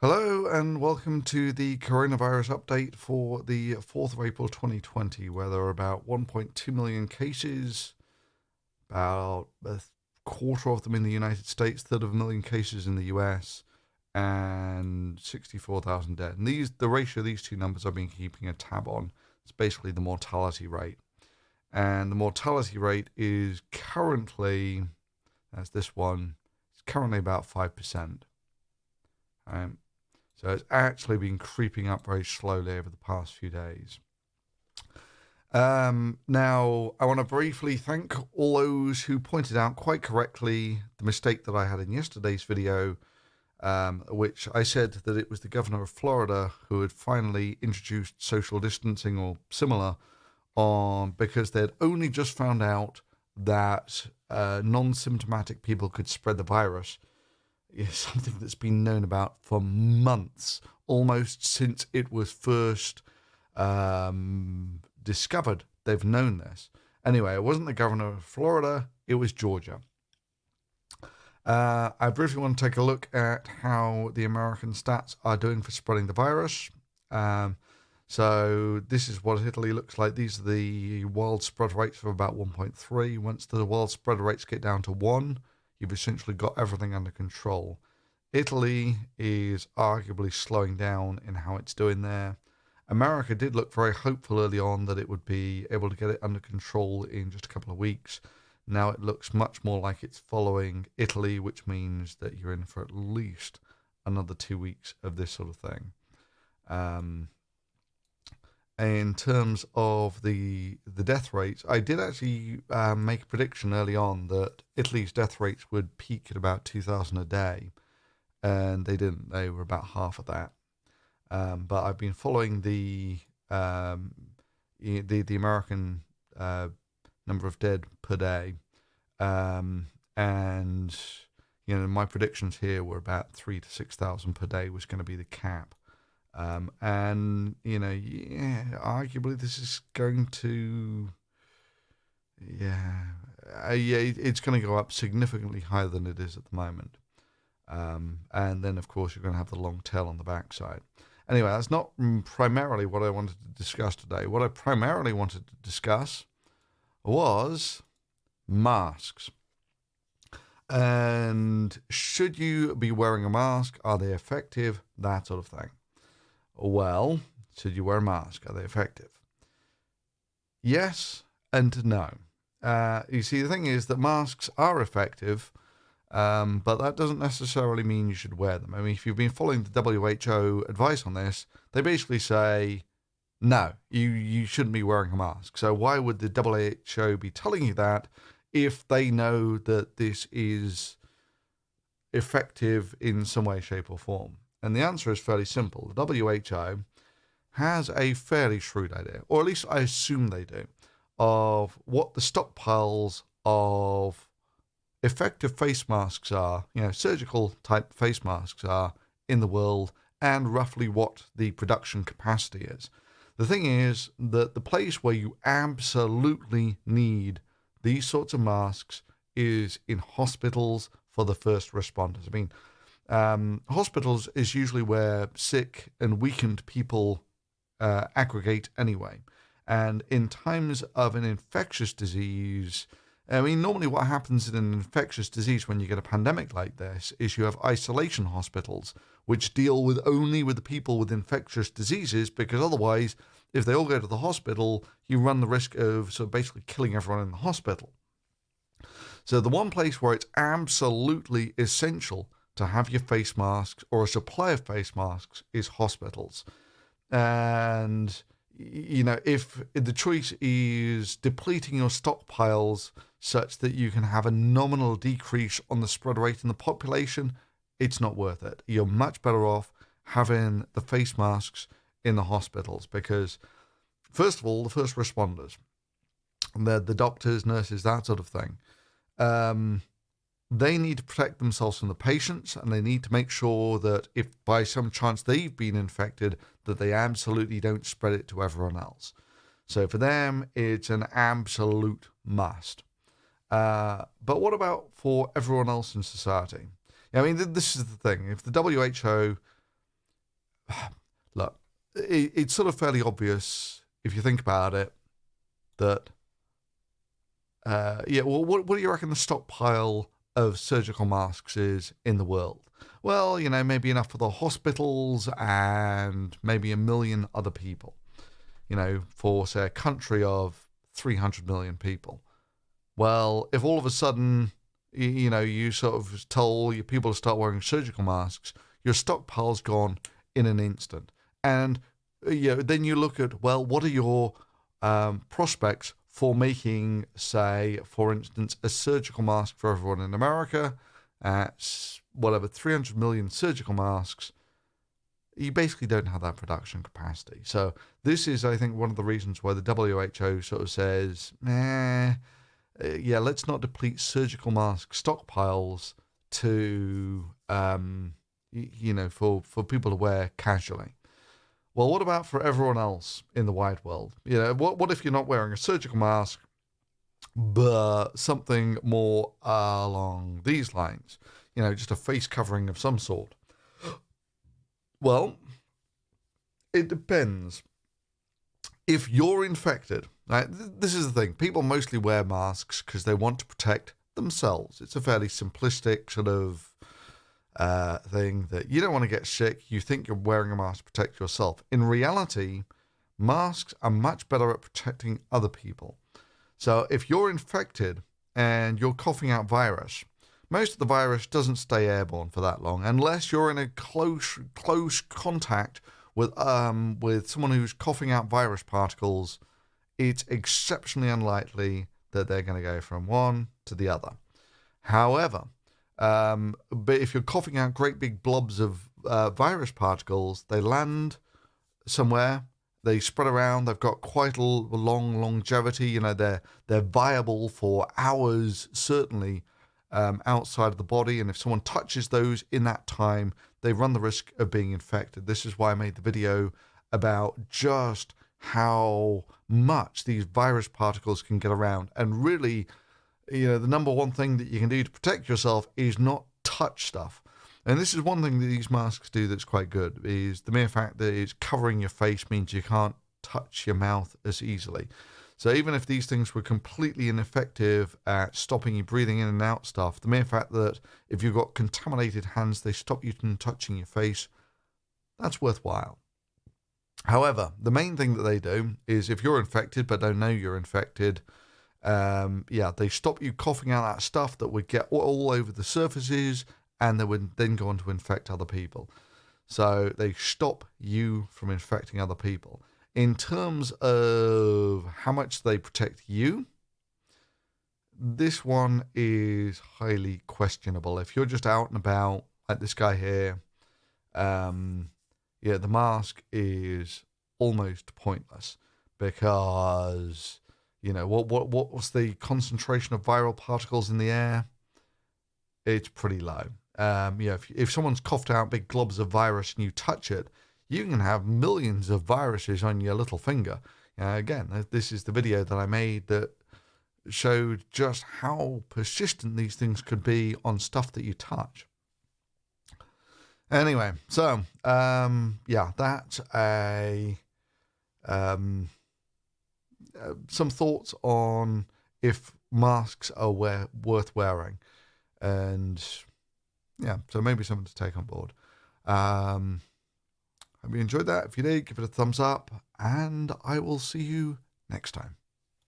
Hello and welcome to the coronavirus update for the 4th of April 2020, where there are about 1.2 million cases, about a quarter of them in the United States, third of a million cases in the US, and 64,000 dead. And the ratio of these two numbers I've been keeping a tab on. It's basically the mortality rate. And the mortality rate is currently, as this one, it's currently about 5%. So it's actually been creeping up very slowly over the past few days. Now, I want to briefly thank all those who pointed out quite correctly the mistake that I had in yesterday's video, which I said that it was the governor of Florida who had finally introduced social distancing or similar because they'd only just found out that non-symptomatic people could spread the virus. Is something that's been known about for months, almost since it was first discovered. They've known this. Anyway, it wasn't the governor of Florida, it was Georgia. I briefly want to take a look at how the American stats are doing for spreading the virus. So this is what Italy looks like. These are the world spread rates of about 1.3. Once the world spread rates get down to 1, you've essentially got everything under control. Italy is arguably slowing down in how it's doing there. America did look very hopeful early on that it would be able to get it under control in just a couple of weeks. Now it looks much more like it's following Italy, which means that you're in for at least another 2 weeks of this sort of thing. In terms of the death rates, I did actually make a prediction early on that Italy's death rates would peak at about 2,000 a day, and they didn't. They were about half of that. But I've been following the American number of dead per day, and my predictions here were about 3,000 to 6,000 per day was going to be the cap. Arguably this is going to, it's going to go up significantly higher than it is at the moment. And then, of course, you're going to have the long tail on the backside. Anyway, that's not primarily what I wanted to discuss today. What I primarily wanted to discuss was masks. And should you be wearing a mask? Are they effective? That sort of thing. Well, should you wear a mask? Are they effective? Yes and no. You see, the thing is that masks are effective, but that doesn't necessarily mean you should wear them. I mean, if you've been following the WHO advice on this, they basically say, no, you shouldn't be wearing a mask. So why would the WHO be telling you that if they know that this is effective in some way, shape, or form? And the answer is fairly simple. The WHO has a fairly shrewd idea, or at least I assume they do, of what the stockpiles of effective face masks are, surgical type face masks are in the world, and roughly what the production capacity is. The thing is that the place where you absolutely need these sorts of masks is in hospitals for the first responders. I mean, hospitals is usually where sick and weakened people aggregate anyway. And in times of an infectious disease, I mean, normally what happens in an infectious disease when you get a pandemic like this is you have isolation hospitals, which deal only with the people with infectious diseases, because otherwise, if they all go to the hospital, you run the risk of basically killing everyone in the hospital. So the one place where it's absolutely essential to have your face masks or a supply of face masks is hospitals. And, if the choice is depleting your stockpiles such that you can have a nominal decrease on the spread rate in the population, it's not worth it. You're much better off having the face masks in the hospitals because, first of all, the first responders, the doctors, nurses, that sort of thing, they need to protect themselves from the patients, and they need to make sure that if by some chance they've been infected, that they absolutely don't spread it to everyone else. So for them, it's an absolute must. But what about for everyone else in society? I mean, this is the thing. If the WHO look, it's sort of fairly obvious if you think about it that, well, what do you reckon the stockpile of surgical masks is in the world? Well, maybe enough for the hospitals and maybe 1 million other people, for, say, a country of 300 million people. Well, if all of a sudden, you sort of tell your people to start wearing surgical masks, your stockpile's gone in an instant. And then you look at, well, what are your prospects for making, say, for instance, a surgical mask for everyone in America at whatever, 300 million surgical masks? You basically don't have that production capacity. So this is, I think, one of the reasons why the WHO sort of says, let's not deplete surgical mask stockpiles to, for people to wear casually. Well, what about for everyone else in the wide world? What if you're not wearing a surgical mask, but something more along these lines? Just a face covering of some sort. Well, it depends. If you're infected, right, this is the thing. People mostly wear masks because they want to protect themselves. It's a fairly simplistic sort of thing that you don't want to get sick. You think you're wearing a mask to protect yourself. In reality, masks are much better at protecting other people. So if you're infected and you're coughing out virus, most of the virus doesn't stay airborne for that long unless you're in a close contact with someone who's coughing out virus particles. It's exceptionally unlikely that they're going to go from one to the other. However, but if you're coughing out great big blobs of virus particles, they land somewhere, they spread around, they've got quite a long longevity. They're viable for hours, certainly, outside of the body. And if someone touches those in that time, they run the risk of being infected. This is why I made the video about just how much these virus particles can get around. And really, the number one thing that you can do to protect yourself is not touch stuff. And this is one thing that these masks do that's quite good, is the mere fact that it's covering your face means you can't touch your mouth as easily. So even if these things were completely ineffective at stopping you breathing in and out stuff, the mere fact that if you've got contaminated hands, they stop you from touching your face, that's worthwhile. However, the main thing that they do is if you're infected but don't know you're infected, they stop you coughing out that stuff that would get all over the surfaces, and they would then go on to infect other people. So they stop you from infecting other people. In terms of how much they protect you, this one is highly questionable. If you're just out and about, like this guy here, the mask is almost pointless because, what's the concentration of viral particles in the air? It's pretty low. If someone's coughed out big globs of virus and you touch it, you can have millions of viruses on your little finger. Again, this is the video that I made that showed just how persistent these things could be on stuff that you touch. Anyway, so, that's some thoughts on if masks are worth wearing. And so maybe something to take on board. Hope you enjoyed that. If you did, give it a thumbs up, and I will see you next time.